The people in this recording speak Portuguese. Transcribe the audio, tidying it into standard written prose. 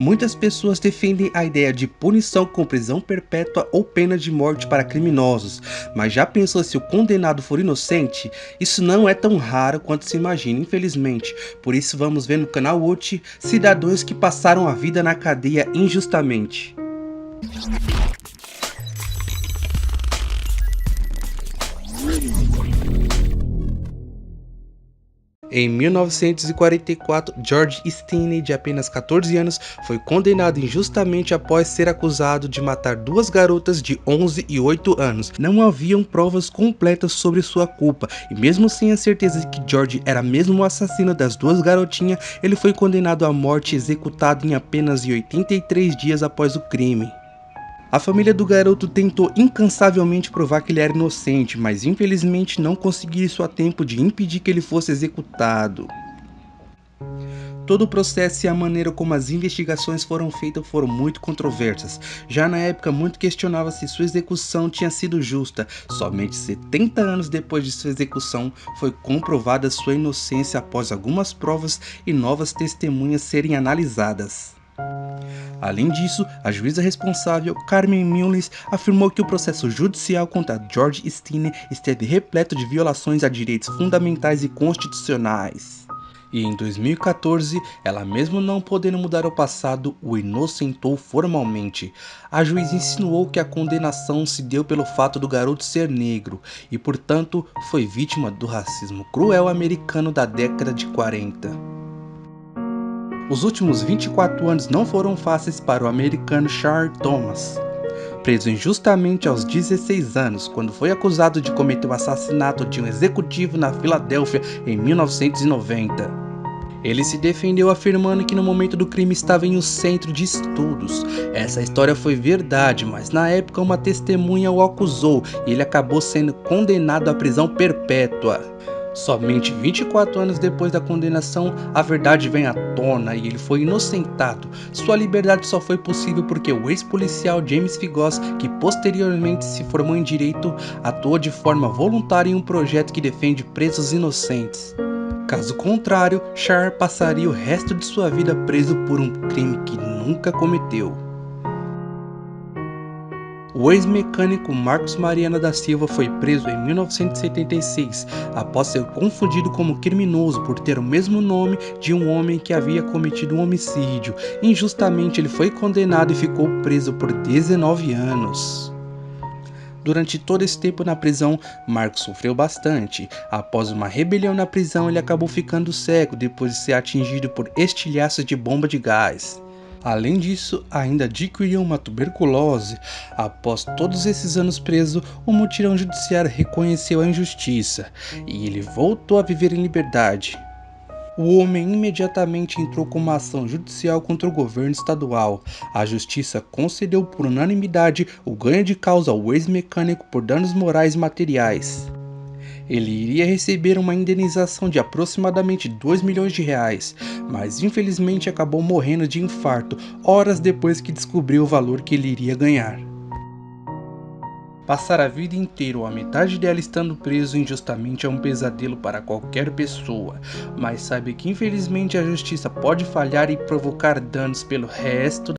Muitas pessoas defendem a ideia de punição com prisão perpétua ou pena de morte para criminosos, mas já pensou se o condenado for inocente? Isso não é tão raro quanto se imagina, infelizmente. Por isso vamos ver no canal Watch cidadãos que passaram a vida na cadeia injustamente. Em 1944, George Stinney, de apenas 14 anos, foi condenado injustamente após ser acusado de matar duas garotas de 11 e 8 anos. Não haviam provas completas sobre sua culpa, e mesmo sem a certeza de que George era mesmo o assassino das duas garotinhas, ele foi condenado à morte e executado em apenas 83 dias após o crime. A família do garoto tentou incansavelmente provar que ele era inocente, mas infelizmente não conseguiu isso a tempo de impedir que ele fosse executado. Todo o processo e a maneira como as investigações foram feitas foram muito controversas. Já na época, muito questionava se sua execução tinha sido justa. Somente 70 anos depois de sua execução, foi comprovada sua inocência após algumas provas e novas testemunhas serem analisadas. Além disso, a juíza responsável, Carmen Milnes, afirmou que o processo judicial contra George Stinney esteve repleto de violações a direitos fundamentais e constitucionais. E em 2014, ela mesmo não podendo mudar o passado, o inocentou formalmente. A juíza insinuou que a condenação se deu pelo fato do garoto ser negro e, portanto, foi vítima do racismo cruel americano da década de 40. Os últimos 24 anos não foram fáceis para o americano Charles Thomas. Preso injustamente aos 16 anos, quando foi acusado de cometer o assassinato de um executivo na Filadélfia em 1990. Ele se defendeu afirmando que no momento do crime estava em um centro de estudos. Essa história foi verdade, mas na época uma testemunha o acusou e ele acabou sendo condenado à prisão perpétua. Somente 24 anos depois da condenação, a verdade vem à tona e ele foi inocentado. Sua liberdade só foi possível porque o ex-policial James Figoz, que posteriormente se formou em direito, atuou de forma voluntária em um projeto que defende presos inocentes. Caso contrário, Char passaria o resto de sua vida preso por um crime que nunca cometeu. O ex-mecânico Marcos Mariano da Silva foi preso em 1976, após ser confundido como criminoso por ter o mesmo nome de um homem que havia cometido um homicídio. Injustamente ele foi condenado e ficou preso por 19 anos. Durante todo esse tempo na prisão, Marcos sofreu bastante. Após uma rebelião na prisão, ele acabou ficando cego depois de ser atingido por estilhaços de bomba de gás. Além disso, ainda adquiriu uma tuberculose. Após todos esses anos preso, o mutirão judiciário reconheceu a injustiça e ele voltou a viver em liberdade. O homem imediatamente entrou com uma ação judicial contra o governo estadual. A justiça concedeu por unanimidade o ganho de causa ao ex-mecânico por danos morais e materiais. Ele iria receber uma indenização de aproximadamente 2 milhões de reais, mas infelizmente acabou morrendo de infarto horas depois que descobriu o valor que ele iria ganhar. Passar a vida inteira ou a metade dela estando preso injustamente é um pesadelo para qualquer pessoa, mas saiba que infelizmente a justiça pode falhar e provocar danos pelo resto